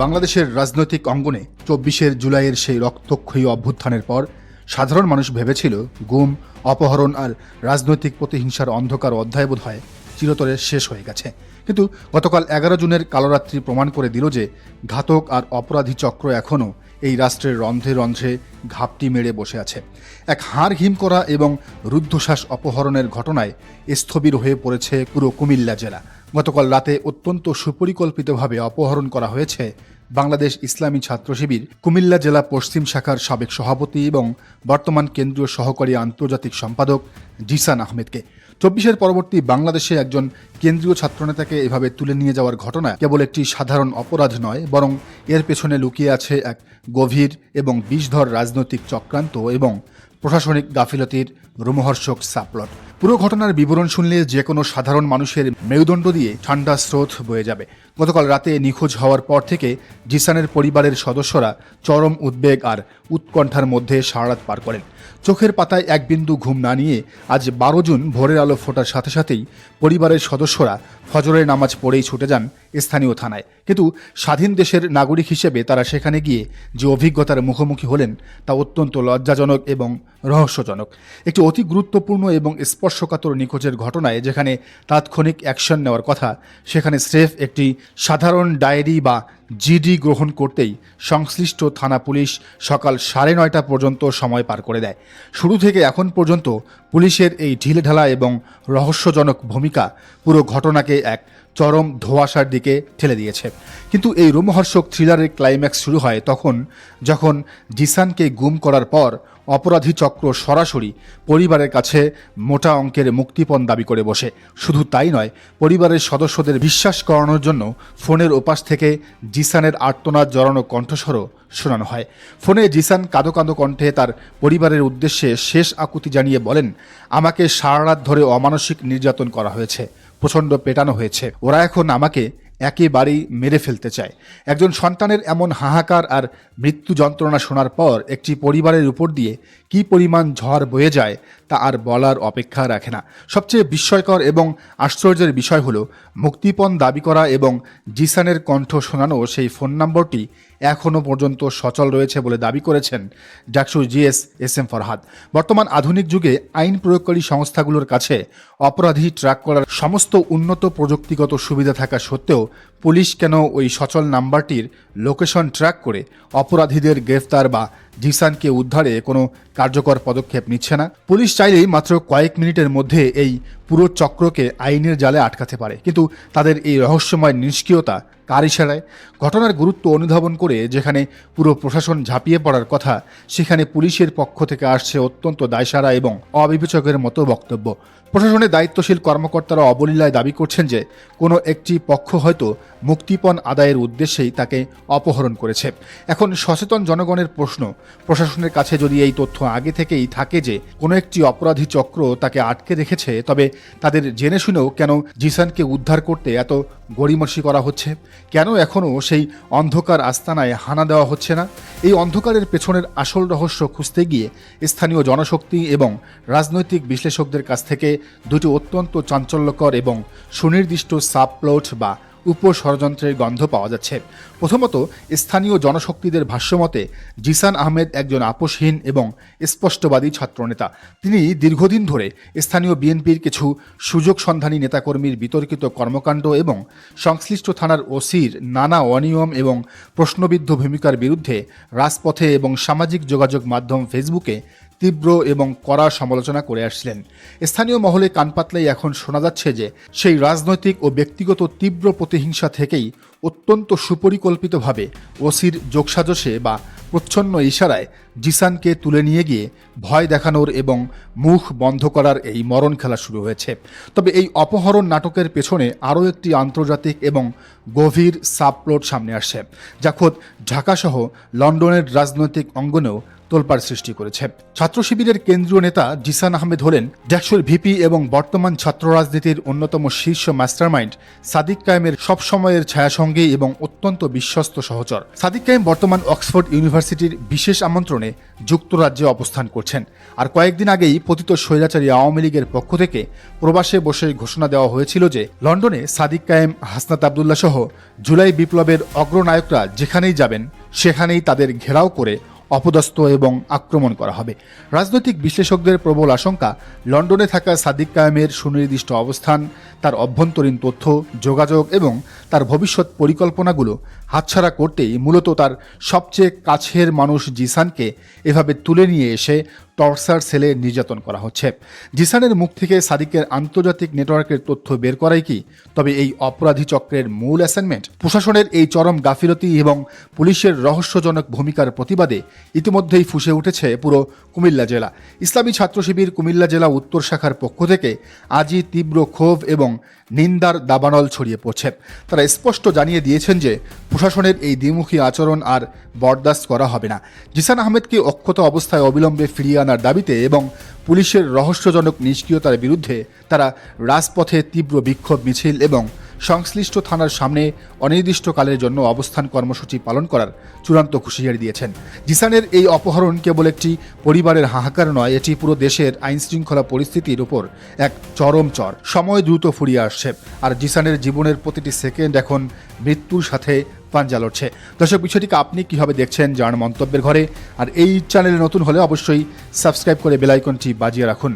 বাংলাদেশের রাজনৈতিক অঙ্গনে ২৪ জুলাইয়ের সেই রক্তক্ষয়ী অভ্যুত্থানের পর সাধারণ মানুষ ভেবেছিল গুম, অপহরণ আর রাজনৈতিক প্রতিহিংসার অন্ধকার অধ্যায় বোধ হয় চিরতরে শেষ হয়ে গেছে। কিন্তু গতকাল ১১ জুনের কালরাত্রি প্রমাণ করে দিল যে ঘাতক আর অপরাধী চক্র এখনও এই রাষ্ট্রের রন্ধ্রে রন্ধ্রে ঘাপটি মেরে বসে আছে। এক হাড় হিম করা এবং রুদ্ধশ্বাস অপহরণের ঘটনায় স্থবির হয়ে পড়েছে পুরো কুমিল্লা জেলা। গতকাল রাতে অত্যন্ত সুপরিকল্পিতভাবে অপহরণ করা হয়েছে বাংলাদেশ ইসলামী ছাত্র শিবির কুমিল্লা জেলা পশ্চিম শাখার সাবেক সভাপতি এবং বর্তমান কেন্দ্রীয় সহকারী আন্তর্জাতিক সম্পাদক জিসান আহমেদকে। ২৪-এর পরবর্তী বাংলাদেশে একজন কেন্দ্রীয় ছাত্রনেতাকে এভাবে তুলে নিয়ে যাওয়ার ঘটনা কেবল একটি সাধারণ অপরাধ নয়, বরং এর পেছনে লুকিয়ে আছে এক গভীর এবং বিষধর রাজনৈতিক চক্রান্ত এবং প্রশাসনিক গাফিলতির রোমহর্ষক সাপ্লট। পুরো ঘটনার বিবরণ শুনলে যে কোনো সাধারণ মানুষের মেরুদণ্ড দিয়ে ঠান্ডা স্রোত বয়ে যাবে। গতকাল রাতে নিখোঁজ হওয়ার পর থেকে জিসানের পরিবারের সদস্যরা চরম উদ্বেগ আর উৎকণ্ঠার মধ্যে সারারাত পার করেন। চোখের পাতায় এক বিন্দু ঘুম না নিয়ে আজ ১২ জুন ভোরের আলো ফোটার সাথে সাথেই পরিবারের সদস্যরা ফজরের নামাজ পড়েই ছুটে যান স্থানীয় থানায়। কিন্তু স্বাধীন দেশের নাগরিক হিসেবে তারা সেখানে গিয়ে যে অভিজ্ঞতার মুখোমুখি হলেন তা অত্যন্ত লজ্জাজনক এবং রহস্যজনক। একটি অতি গুরুত্বপূর্ণ এবং স্পর্শকাতর নিখোঁজের ঘটনায় যেখানে তাৎক্ষণিক অ্যাকশন নেওয়ার কথা, সেখানে স্রেফ একটি সাধারণ ডায়েরি বা জিডি গ্রহণ করতেই সংশ্লিষ্ট থানা পুলিশ সকাল ৯:৩০ পর্যন্ত সময় পার করে দেয়। শুরু থেকে এখন পর্যন্ত পুলিশের এই ঢিলেঢালা এবং রহস্যজনক ভূমিকা পুরো ঘটনাকে এক চরম ধোঁয়াশার দিকে ঠেলে দিয়েছে। কিন্তু এই রোমহর্ষক থ্রিলারের ক্লাইম্যাক্স শুরু হয় যখন জিসানকে গুম করার পর অপরাধী চক্র সরাসরি পরিবারের কাছে মোটা অঙ্কের মুক্তিপণ দাবি করে বসে। শুধু তাই নয়, পরিবারের সদস্যদের বিশ্বাস করানোর জন্য ফোনের ওপাশ থেকে জিসানের আর্তনাদ জড়ানো কণ্ঠস্বরও শোনানো হয়। ফোনে জিসান কাঁদো কাঁদো কণ্ঠে তার পরিবারের উদ্দেশ্যে শেষ আকুতি জানিয়ে বলেন, আমাকে সারা রাত ধরে অমানসিক নির্যাতন করা হয়েছে, প্রচণ্ড পেটানো হয়েছে, ওরা এখন আমাকে একেবারেই মেরে ফেলতে চায়। একজন সন্তানের এমন হাহাকার আর মৃত্যু যন্ত্রণা শোনার পর একটি পরিবারের উপর দিয়ে কী পরিমাণ ঝড় বয়ে যায় তা আর বলার অপেক্ষা রাখে না। সবচেয়ে বিস্ময়কর এবং আশ্চর্যের বিষয় হলো মুক্তিপণ দাবি করা এবং জিসানের কণ্ঠ শোনানো সেই ফোন নম্বরটি এখনও পর্যন্ত সচল রয়েছে বলে দাবি করেছেন DUCSU GS S M Farhad. বর্তমান আধুনিক যুগে আইন প্রয়োগকারী সংস্থাগুলোর কাছে অপরাধী ট্র্যাক করার সমস্ত উন্নত প্রযুক্তিগত সুবিধা থাকা সত্ত্বেও পুলিশ কেন ওই সচল নাম্বারটির লোকেশন ট্র্যাক করে অপরাধীদের গ্রেফতার বা জিসানকে উদ্ধারে কোনো কার্যকর পদক্ষেপ নিচ্ছে না? পুলিশ চাইলেই মাত্র কয়েক মিনিটের মধ্যে এই পুরো চক্রকে আইনের জালে আটকাতে পারে, কিন্তু তাদের এই রহস্যময় নিষ্ক্রিয়তা কার ইশারায়? ঘটনার গুরুত্ব অনুধাবন করে যেখানে পুরো প্রশাসন ঝাঁপিয়ে পড়ার কথা, সেখানে পুলিশের পক্ষ থেকে আসছে অত্যন্ত দায়সারা এবং অবিবেচকের মতো বক্তব্য। প্রশাসনের দায়িত্বশীল কর্মকর্তারা অবলীলায় দাবি করছেন যে কোনো একটি পক্ষ হয়তো মুক্তিপণ আদায়ের উদ্দেশ্যেই তাকে অপহরণ করেছে। এখন সচেতন জনগণের প্রশ্ন, প্রশাসনের কাছে যদি এই তথ্য আগে থেকেই থাকে যে কোনো একটি অপরাধী চক্র তাকে আটকে রেখেছে, তবে তাদের জেনে শুনেও কেন জিসানকে উদ্ধার করতে এত গড়িমসি করা হচ্ছে? কেন এখনও সেই অন্ধকার আস্তানায় হানা দেওয়া হচ্ছে না? এই অন্ধকারের পেছনের আসল রহস্য খুঁজতে গিয়ে স্থানীয় জনশক্তি এবং রাজনৈতিক বিশ্লেষকদের কাছ থেকে দুটি অত্যন্ত চাঞ্চল্যকর এবং সুনির্দিষ্ট সাবপ্লট বা উপষড়যন্ত্রের গন্ধ পাওয়া যাচ্ছে। প্রথমত, স্থানীয় জনশক্তিদের ভাষ্যমতে জিসান আহমেদ একজন আপোষহীন এবং স্পষ্টবাদী ছাত্রনেতা। তিনি দীর্ঘদিন ধরে স্থানীয় বিএনপির কিছু সুযোগ সন্ধানী নেতাকর্মীর বিতর্কিত কর্মকাণ্ড এবং সংশ্লিষ্ট থানার ওসির নানা অনিয়ম এবং প্রশ্নবিদ্ধ ভূমিকার বিরুদ্ধে রাজপথে এবং সামাজিক যোগাযোগ মাধ্যম ফেসবুকে তীব্র এবং কড়া সমালোচনা করে আসছিলেন। স্থানীয় মহলে কান পাতলেই এখন শোনা যাচ্ছে যে সেই রাজনৈতিক ও ব্যক্তিগত তীব্র প্রতিহিংসা থেকেই অত্যন্ত সুপরিকল্পিতভাবে ওসির যোগসাজশে বা প্রচ্ছন্ন ইশারায় জিসানকে তুলে নিয়ে গিয়ে ভয় দেখানোর এবং মুখ বন্ধ করার এই মরণ খেলা শুরু হয়েছে। তবে এই অপহরণ নাটকের পেছনে আরও একটি আন্তর্জাতিক এবং গভীর সাবপ্লট সামনে আসছে, যা খোদ ঢাকাসহ লন্ডনের রাজনৈতিক অঙ্গনেও তোলপাড় সৃষ্টি করেছে। ছাত্র শিবিরের কেন্দ্রীয় নেতা জিসান আহমেদ হলেন ডাকসুর ভিপি এবং বর্তমান ছাত্র রাজনীতির অন্যতম শীর্ষ মাস্টারমাইন্ড সাদিক কায়েমের সবসময়ের ছায়াসঙ্গী এবং অত্যন্ত বিশ্বস্ত সহচর। সাদিক কায়েম বর্তমান অক্সফোর্ড ইউনিভার্সিটির বিশেষ আমন্ত্রণে যুক্তরাজ্যে অবস্থান করছেন। আর কয়েকদিন আগেই পতিত স্বৈরাচারী আওয়ামী লীগের পক্ষ থেকে প্রবাসে বসে ঘোষণা দেওয়া হয়েছিল যে লন্ডনে সাদিক কায়েম, হাসনাত আবদুল্লাহ সহ জুলাই বিপ্লবের অগ্রনায়করা যেখানেই যাবেন সেখানেই তাদের ঘেরাও করে অপদস্থ এবং আক্রমণ করা হবে। রাজনৈতিক বিশ্লেষকদের প্রবল আশঙ্কা, লন্ডনে থাকা সাদিক কায়েমের সুনির্দিষ্ট অবস্থান, তার অভ্যন্তরীণ তথ্য, যোগাযোগ এবং তার ভবিষ্যৎ পরিকল্পনাগুলো হাতছাড়া করতেই মূলত তার সবচেয়ে কাছের মানুষ জিসানকে এভাবে তুলে নিয়ে এসে টর্চার সেলে নির্যাতন করা হচ্ছে। জিসানের মুখ থেকে সাদিকের আন্তর্জাতিক নেটওয়ার্কের তথ্য বের করাই কি তবে এই অপরাধী চক্রের মূল অ্যাসাইনমেন্ট? প্রশাসনের এই চরম গাফিলতি এবং পুলিশের রহস্যজনক ভূমিকার প্রতিবাদে ইতিমধ্যেই ফুঁসে উঠেছে পুরো কুমিল্লা জেলা। ইসলামী ছাত্র শিবির কুমিল্লা জেলা উত্তর শাখার পক্ষ থেকে আজই তীব্র ক্ষোভ এবং নিন্দার দাবানল ছড়িয়ে পড়ছে। তারা স্পষ্ট জানিয়ে দিয়েছেন যে প্রশাসনের এই দ্বিমুখী আচরণ আর বরদাস্ত করা হবে না। জিসান আহমেদকে অক্ষত অবস্থায় অবিলম্বে ফিরিয়ে আনার দাবিতে এবং পুলিশের রহস্যজনক নিষ্ক্রিয়তার বিরুদ্ধে তারা রাজপথে তীব্র বিক্ষোভ মিছিল এবং সংশ্লিষ্ট থানার সামনে অনির্দিষ্টকালের জন্য অবস্থান কর্মসূচি পালন করার চূড়ান্ত হুঁশিয়ারি দিয়েছেন। জিসানের এই অপহরণ কেবল একটি পরিবারের হাহাকার নয়, এটি পুরো দেশের আইনশৃঙ্খলা পরিস্থিতির উপর এক চরম চর। সময় দ্রুত ফুরিয়ে আসছে আর জিসানের জীবনের প্রতিটি সেকেন্ড এখন মৃত্যুর সাথে পাঞ্জা লড়ছে। দর্শক, বিষয়টিকে আপনি কীভাবে দেখছেন জানান মন্তব্যের ঘরে। আর এই চ্যানেলে নতুন হলে অবশ্যই সাবস্ক্রাইব করে বেল আইকনটি বাজিয়ে রাখুন।